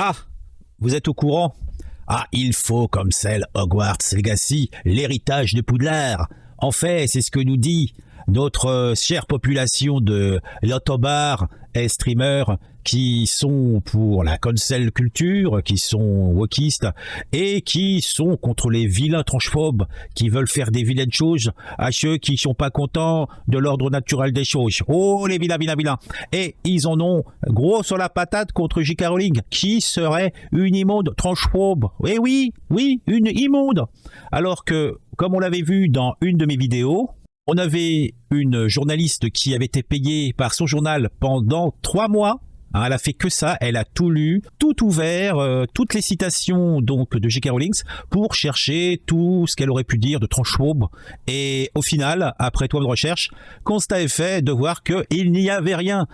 Ah, vous êtes au courant? Ah, il faut, comme celle Hogwarts Legacy, l'héritage de Poudlard. En fait, c'est ce que nous dit notre chère population de youtubeurs et streamers qui sont pour la cancel culture, qui sont wokistes et qui sont contre les vilains tranchephobes qui veulent faire des vilaines choses à ceux qui sont pas contents de l'ordre naturel des choses. Oh, les vilains, vilains, vilains. Et ils en ont gros sur la patate contre J.K. Rowling, qui serait une immonde tranchephobe. Eh oui, oui, une immonde. Alors que, comme on l'avait vu dans une de mes vidéos, on avait une journaliste qui avait été payée par son journal pendant 3 mois. Hein, elle a fait que ça, elle a tout lu, tout ouvert, toutes les citations donc de J.K. Rowling pour chercher tout ce qu'elle aurait pu dire de tranchephobe. Et au final, après 3 mois de recherche, constat est fait de voir qu'il n'y avait rien.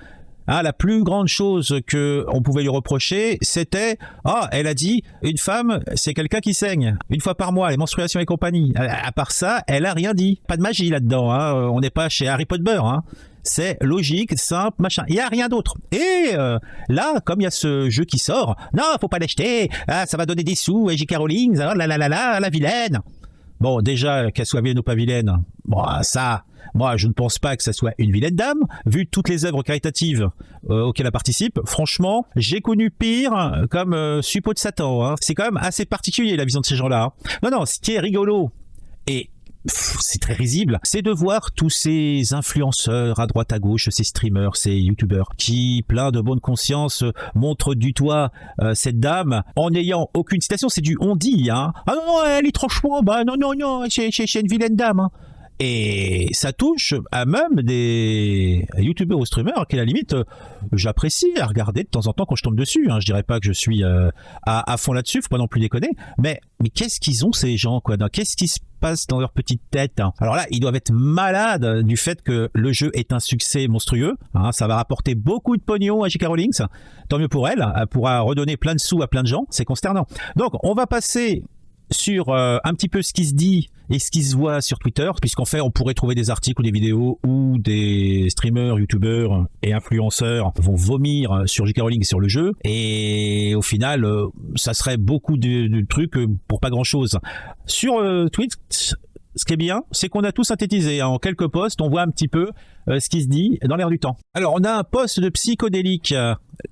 Hein, la plus grande chose qu'on pouvait lui reprocher, c'était « Ah, elle a dit, une femme, c'est quelqu'un qui saigne, une fois par mois, les menstruations et compagnie. » À part ça, elle a rien dit. Pas de magie là-dedans, hein. On n'est pas chez Harry Potter, hein. C'est logique, simple, machin. Il n'y a rien d'autre. Et là, comme il y a ce jeu qui sort, non, faut pas l'acheter, ah, ça va donner des sous, et J.K. Rowling, ah, la vilaine. Bon, déjà, qu'elle soit vilaine ou pas vilaine, bon, ça, moi, je ne pense pas que ça soit une vilaine dame, vu toutes les œuvres caritatives auxquelles elle participe. Franchement, j'ai connu pire comme suppôt de Satan. Hein. C'est quand même assez particulier, la vision de ces gens-là. Hein. Non, ce qui est rigolo, et c'est très risible, c'est de voir tous ces influenceurs à droite à gauche, ces streamers, ces youtubeurs, qui, plein de bonne conscience, montrent du doigt cette dame en n'ayant aucune citation. C'est du on dit, hein. Ah non, elle est franchement, bah non, c'est une vilaine dame, hein. Et ça touche à même des youtubeurs ou streamers qui, à la limite, j'apprécie à regarder de temps en temps quand je tombe dessus. Hein. Je dirais pas que je suis à fond là-dessus, faut pas non plus déconner. Mais qu'est-ce qu'ils ont ces gens, quoi? Qu'est-ce qui se passe dans leur petite tête, hein? Alors là, ils doivent être malades du fait que le jeu est un succès monstrueux. Hein. Ça va rapporter beaucoup de pognon à J.K. Rowling. Tant mieux pour elle. Elle pourra redonner plein de sous à plein de gens. C'est consternant. Donc, on va passer sur un petit peu ce qui se dit et ce qui se voit sur Twitter, puisqu'en fait on pourrait trouver des articles ou des vidéos où des streamers, youtubeurs et influenceurs vont vomir sur J.K. Rowling et sur le jeu, et au final ça serait beaucoup de trucs pour pas grand chose. Sur Twitch, ce qui est bien, c'est qu'on a tout synthétisé. En quelques posts, on voit un petit peu ce qui se dit dans l'air du temps. Alors, on a un post de psychodélique.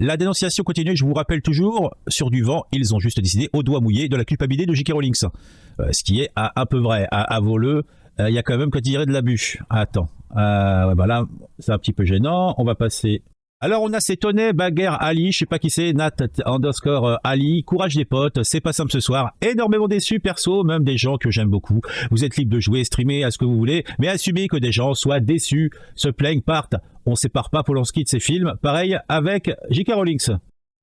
La dénonciation continue, je vous rappelle toujours, sur du vent, ils ont juste décidé au doigt mouillé de la culpabilité de J.K. Rowling. Ce qui est un peu vrai. Avouons-le, il y a quand même que tirer de l'abus. Attends. Ouais, bah là, c'est un petit peu gênant. On va passer... Alors on a Cetonnet, Baguerre, Ali, je sais pas qui c'est, Nat _ Ali, courage des potes, c'est pas simple ce soir, énormément déçu perso, même des gens que j'aime beaucoup. Vous êtes libre de jouer, streamer, à ce que vous voulez, mais assumez que des gens soient déçus, se plaignent, partent. On sépare pas Polanski de ses films, pareil avec J.K. Rowling.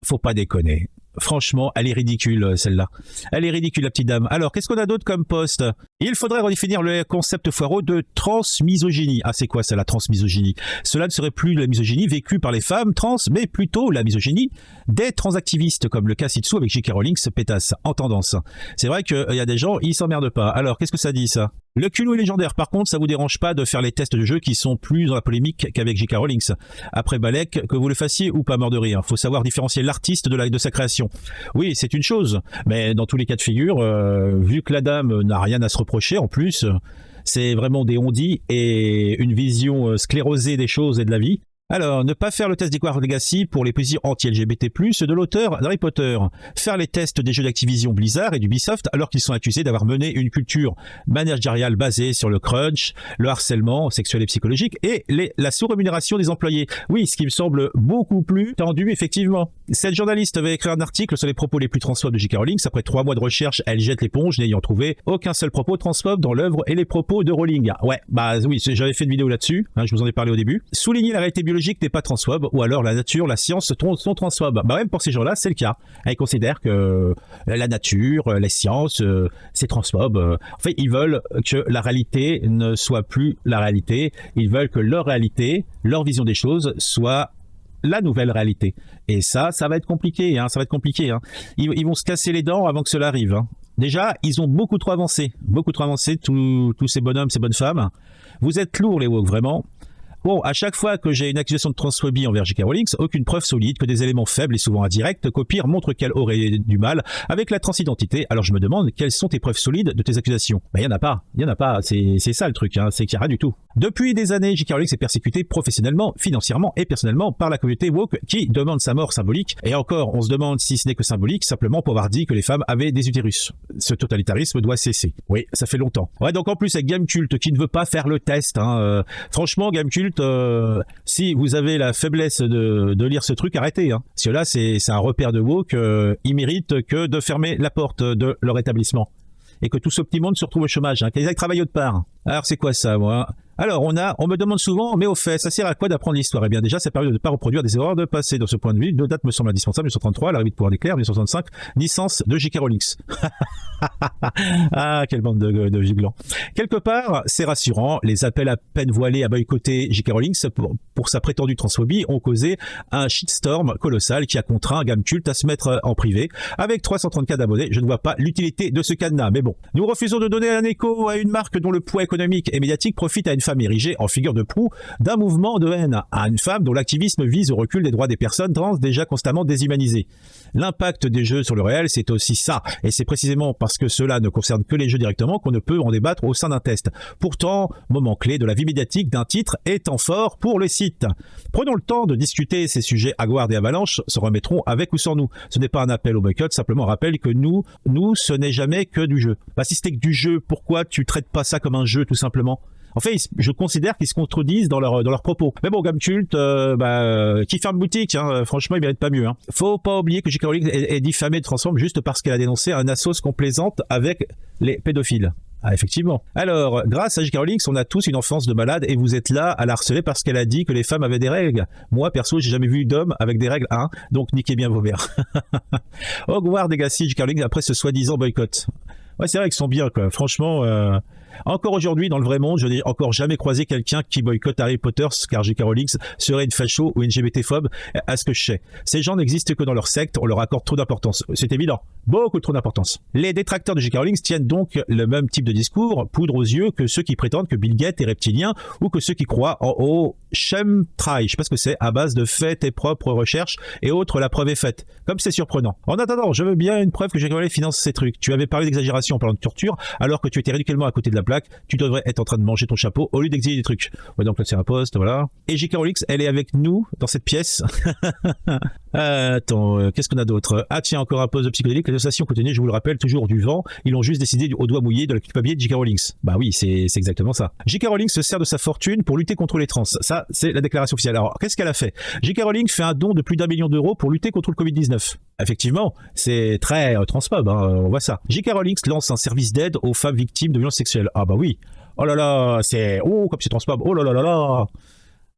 Faut pas déconner. Franchement, elle est ridicule, celle-là. Elle est ridicule, la petite dame. Alors, qu'est-ce qu'on a d'autre comme poste? Il faudrait redéfinir le concept foireux de transmisogynie. Ah, c'est quoi ça, la transmisogynie? Cela ne serait plus la misogynie vécue par les femmes trans, mais plutôt la misogynie des transactivistes, comme le cas ci-dessous avec J.K. Rowling, pétasse, en tendance. C'est vrai qu'il y a des gens, ils s'emmerdent pas. Alors, qu'est-ce que ça dit, ça? Le culot est légendaire. Par contre, ça vous dérange pas de faire les tests de jeu qui sont plus dans la polémique qu'avec J.K. Rowling. Après Balek, que vous le fassiez ou pas, mort de rire. Faut savoir différencier l'artiste de sa création. Oui, c'est une chose. Mais dans tous les cas de figure, vu que la dame n'a rien à se reprocher, en plus, c'est vraiment des on-dit et une vision sclérosée des choses et de la vie. Alors, ne pas faire le test d'Hogwarts Legacy pour les plaisirs anti-LGBT+, de l'auteur d'Harry Potter. Faire les tests des jeux d'Activision Blizzard et d'Ubisoft alors qu'ils sont accusés d'avoir mené une culture managériale basée sur le crunch, le harcèlement sexuel et psychologique et la sous-rémunération des employés. Oui, ce qui me semble beaucoup plus tendu, effectivement. Cette journaliste avait écrit un article sur les propos les plus transphobes de J.K. Rowling. Après 3 mois de recherche, elle jette l'éponge, n'ayant trouvé aucun seul propos transphobe dans l'œuvre et les propos de Rowling. Ouais, bah oui, j'avais fait une vidéo là-dessus, hein, je vous en ai parlé au début. Souligner la réalité biologique n'est pas transphobe, ou alors la nature, la science sont transphobes. Bah même pour ces gens-là, c'est le cas. Ils considèrent que la nature, les sciences, c'est transphobe. En fait, ils veulent que la réalité ne soit plus la réalité. Ils veulent que leur réalité, leur vision des choses soit la nouvelle réalité. Et ça va être compliqué. Hein, ça va être compliqué. Hein. Ils vont se casser les dents avant que cela arrive. Hein. Déjà, ils ont beaucoup trop avancé, tous ces bonhommes, ces bonnes femmes. Vous êtes lourds, les woke, vraiment. Bon, à chaque fois que j'ai une accusation de transphobie envers J.K. Rowling, aucune preuve solide, que des éléments faibles et souvent indirects, qu'au pire montrent qu'elle aurait du mal avec la transidentité. Alors je me demande, quelles sont tes preuves solides de tes accusations? Il y en a pas, c'est ça le truc, c'est qu'il n'y a rien du tout. Depuis des années, J.K. Rowling est persécutée professionnellement, financièrement et personnellement par la communauté woke qui demande sa mort symbolique. Et encore, on se demande si ce n'est que symbolique, simplement pour avoir dit que les femmes avaient des utérus. Ce totalitarisme doit cesser. Oui, ça fait longtemps. Ouais, donc en plus avec Gamecult qui ne veut pas faire le test. Franchement, Gamecult, si vous avez la faiblesse de lire ce truc, arrêtez. Parce que là, c'est un repère de woke. Ils méritent que de fermer la porte de leur établissement. Et que tout ce petit monde se retrouve au chômage, qu'ils aillent travailler autre part. Alors c'est quoi ça, moi? Alors on me demande souvent, mais au fait, ça sert à quoi d'apprendre l'histoire? Eh bien déjà, ça permet de ne pas reproduire des erreurs de passé. Dans ce point de vue, deux dates me semblent indispensables: 1933, l'arrivée de pouvoir d'éclair; 1965, naissance de J.K. Rowling. Ah, quelle bande de gigolants. Quelque part, c'est rassurant. Les appels à peine voilés à boycotter J.K. Rowling pour sa prétendue transphobie ont causé un shitstorm colossal qui a contraint Gamecult à se mettre en privé. Avec 334 abonnés, je ne vois pas l'utilité de ce cadenas. Mais bon, nous refusons de donner un écho à une marque dont le poids économique et médiatique profite à une femme érigée en figure de proue d'un mouvement de haine, à une femme dont l'activisme vise au recul des droits des personnes trans déjà constamment déshumanisées. L'impact des jeux sur le réel, c'est aussi ça, et c'est précisément parce que cela ne concerne que les jeux directement qu'on ne peut en débattre au sein d'un test. Pourtant, moment clé de la vie médiatique d'un titre est temps fort pour le site. Prenons le temps de discuter ces sujets. Hogwarts et Avalanche se remettront avec ou sans nous. Ce n'est pas un appel au boycott, simplement un rappel que nous, ce n'est jamais que du jeu. Bah, si c'était que du jeu, pourquoi tu traites pas ça comme un jeu tout simplement? En fait, je considère qu'ils se contredisent dans leurs propos. Mais bon, Gamecult, qui ferme boutique, franchement, il mérite pas mieux. Faut pas oublier que J.K. Rowling est diffamée de Transform juste parce qu'elle a dénoncé un assos complaisante avec les pédophiles. Ah, effectivement. Alors, grâce à J.K. Rowling, on a tous une enfance de malade et vous êtes là à la harceler parce qu'elle a dit que les femmes avaient des règles. Moi, perso, j'ai jamais vu d'homme avec des règles, donc niquez bien vos mères. Hogwarts Legacy, J.K. Rowling après ce soi-disant boycott. Ouais, c'est vrai qu'ils sont bien, quoi. Franchement, encore aujourd'hui, dans le vrai monde, je n'ai encore jamais croisé quelqu'un qui boycotte Harry Potter car J.K. Rowling serait une facho ou une LGBT-phobe, à ce que je sais. Ces gens n'existent que dans leur secte, on leur accorde trop d'importance. C'est évident. Beaucoup trop d'importance. Les détracteurs de J.K. Rowling tiennent donc le même type de discours, poudre aux yeux, que ceux qui prétendent que Bill Gates est reptilien ou que ceux qui croient au chemtrail, je sais pas ce que c'est, à base de fais tes propres recherches et autres, la preuve est faite. Comme c'est surprenant. En attendant, je veux bien une preuve que J.K. Rowling finance ces trucs. Tu avais parlé d'exagération en parlant de torture, alors que tu étais ridiculement à côté de la plaque, tu devrais être en train de manger ton chapeau au lieu d'exiler des trucs. Ouais, donc là c'est un poste, voilà. Et J.K. Rowling, elle est avec nous dans cette pièce. Attends, qu'est-ce qu'on a d'autre? Ah tiens, encore un poste de psychodélique. L'association contenait, je vous le rappelle, toujours du vent. Ils ont juste décidé au doigt mouillé de la culpabilité de J.K. Rowling. Bah oui, c'est exactement ça. J.K. Rowling se sert de sa fortune pour lutter contre les trans. Ça, c'est la déclaration officielle. Alors, qu'est-ce qu'elle a fait? J.K. Rowling fait un don de plus d'1 million d'euros pour lutter contre le Covid-19. Effectivement, c'est très transphobe, on voit ça. J.K. Rowling lance un service d'aide aux femmes victimes de violences sexuelles. Ah bah oui. Oh là là, comme c'est transphobe. Oh là là là là.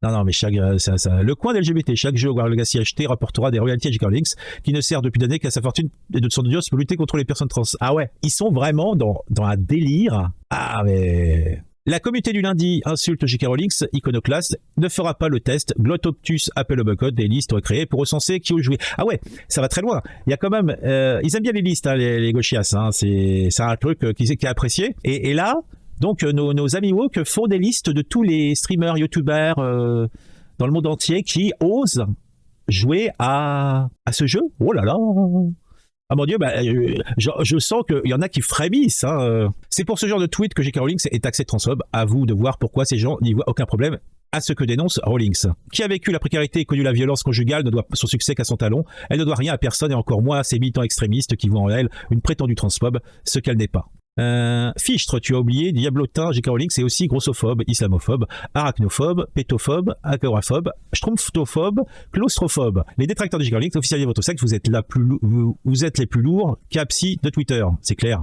Non, mais le coin d'LGBT, chaque jeu Hogwarts Legacy acheté rapportera des royalties à J.K. Rowling, qui ne sert depuis d'années qu'à sa fortune et de son audience pour lutter contre les personnes trans. Ah ouais, ils sont vraiment dans un délire. Ah mais... La communauté du lundi insulte J.K. Rowling, iconoclaste, ne fera pas le test. Glotoptus appelle au boycott, des listes créées pour recenser qui ont joué. Ah ouais, ça va très loin. Il y a quand même... ils aiment bien les listes, les gauchias. C'est un truc qui est apprécié. Et là... Donc nos amis woke font des listes de tous les streamers, youtubeurs dans le monde entier qui osent jouer à ce jeu. Oh là là. Ah mon dieu, je sens qu'il y en a qui frémissent. C'est pour ce genre de tweet que J.K. Rowling est taxé de transphobe. À vous de voir pourquoi ces gens n'y voient aucun problème à ce que dénonce Rowling. Qui a vécu la précarité et connu la violence conjugale ne doit son succès qu'à son talon. Elle ne doit rien à personne et encore moins à ces militants extrémistes qui voient en elle une prétendue transphobe, ce qu'elle n'est pas. Fichtre, tu as oublié, diablotin, J.K. Rowling, c'est aussi grossophobe, islamophobe, arachnophobe, pétophobe, agoraphobe, schtroumpftophobe, claustrophobe. Les détracteurs de J.K. Rowling, officialisez votre secte, vous êtes les plus lourds capsi de Twitter, c'est clair.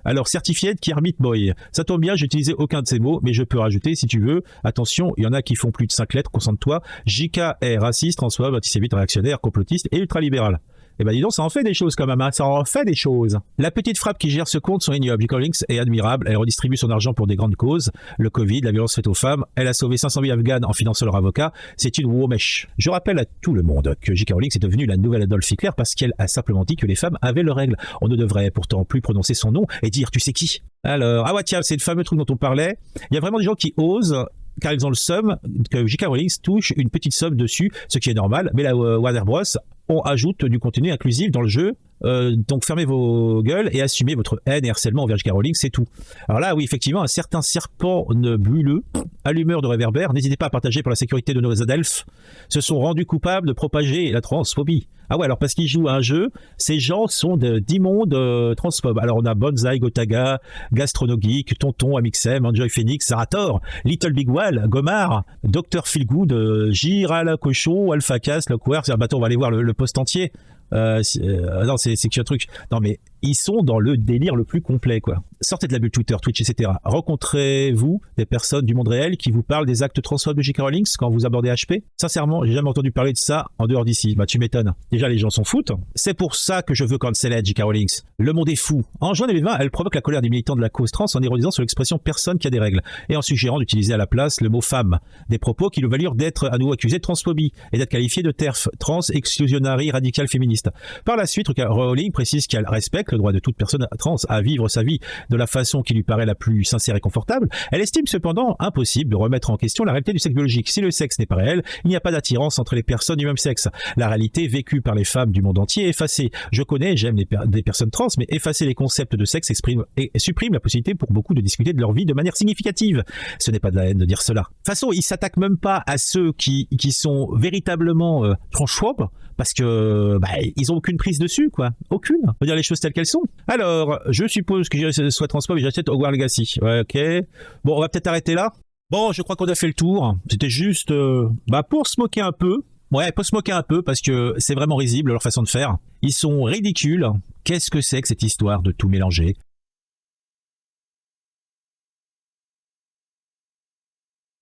Alors, Certified Kermit Boy. Ça tombe bien, j'ai utilisé aucun de ces mots, mais je peux rajouter si tu veux. Attention, il y en a qui font plus de 5 lettres, concentre-toi. JK est raciste, transphobe, antisémite, réactionnaire, complotiste et ultralibéral. Eh ben dis donc, ça en fait des choses quand même, ça en fait des choses. La petite frappe qui gère ce compte sont ignobles. J.K. Rowling est admirable, elle redistribue son argent pour des grandes causes, le Covid, la violence faite aux femmes, elle a sauvé 500 000 Afghans en finançant leur avocat, c'est une womesh. Je rappelle à tout le monde que J.K. Rowling est devenue la nouvelle Adolf Hitler parce qu'elle a simplement dit que les femmes avaient leurs règles. On ne devrait pourtant plus prononcer son nom et dire tu sais qui. Alors, ah ouais tiens, c'est le fameux truc dont on parlait, il y a vraiment des gens qui osent car ils ont le somme que J.K. Rowling touche une petite somme dessus, ce qui est normal, mais la Warner Bros. On ajoute du contenu inclusif dans le jeu. Donc fermez vos gueules et assumez votre haine et harcèlement envers J.K. Rowling, c'est tout. Alors là, oui, effectivement, un certain serpent bulleux, allumeur de réverbères, n'hésitez pas à partager pour la sécurité de nos adelphes, se sont rendus coupables de propager la transphobie. Ah ouais, alors parce qu'ils jouent à un jeu, ces gens sont d'immondes transphobes. Alors on a Bonzai, Gotaga, Gastronogeek, Tonton, Amixem, Enjoy Phoenix, Zarator, Little Big Wall, Gomar, Dr. Feelgood, Giral, Cochon, Alpha Cast, Lockware. Attends, on va aller voir le post entier. Non, c'est que un truc. Non, mais ils sont dans le délire le plus complet, quoi. Sortez de la bulle Twitter, Twitch, etc. Rencontrez-vous des personnes du monde réel qui vous parlent des actes transphobes de J.K. Rowling quand vous abordez HP? Sincèrement, j'ai jamais entendu parler de ça en dehors d'ici. Bah, tu m'étonnes. Déjà, les gens s'en foutent. C'est pour ça que je veux canceller J.K. Rowling. Le monde est fou. En juin 2020, elle provoque la colère des militants de la cause trans en ironisant sur l'expression personne qui a des règles et en suggérant d'utiliser à la place le mot femme. Des propos qui lui valurent d'être à nouveau accusé de transphobie et d'être qualifié de TERF, trans exclusionary radical féministe. Par la suite, Rowling précise qu'elle respecte le droit de toute personne trans à vivre sa vie de la façon qui lui paraît la plus sincère et confortable. Elle estime cependant impossible de remettre en question la réalité du sexe biologique. Si le sexe n'est pas réel, il n'y a pas d'attirance entre les personnes du même sexe. La réalité vécue par les femmes du monde entier est effacée. Je connais, j'aime des personnes trans, mais effacer les concepts de sexe supprime la possibilité pour beaucoup de discuter de leur vie de manière significative. Ce n'est pas de la haine de dire cela. De toute façon, ils s'attaquent même pas à ceux qui sont véritablement transphobes, parce que ils ont aucune prise dessus, quoi. Aucune. On va dire les choses telles qu'elles sont. Alors, je suppose que je sois transphobe et j'achète Hogwarts Legacy. Ouais, ok. Bon, on va peut-être arrêter là. Bon, je crois qu'on a fait le tour. C'était juste pour se moquer un peu. Ouais, pour se moquer un peu, parce que c'est vraiment risible leur façon de faire. Ils sont ridicules. Qu'est-ce que c'est que cette histoire de tout mélanger?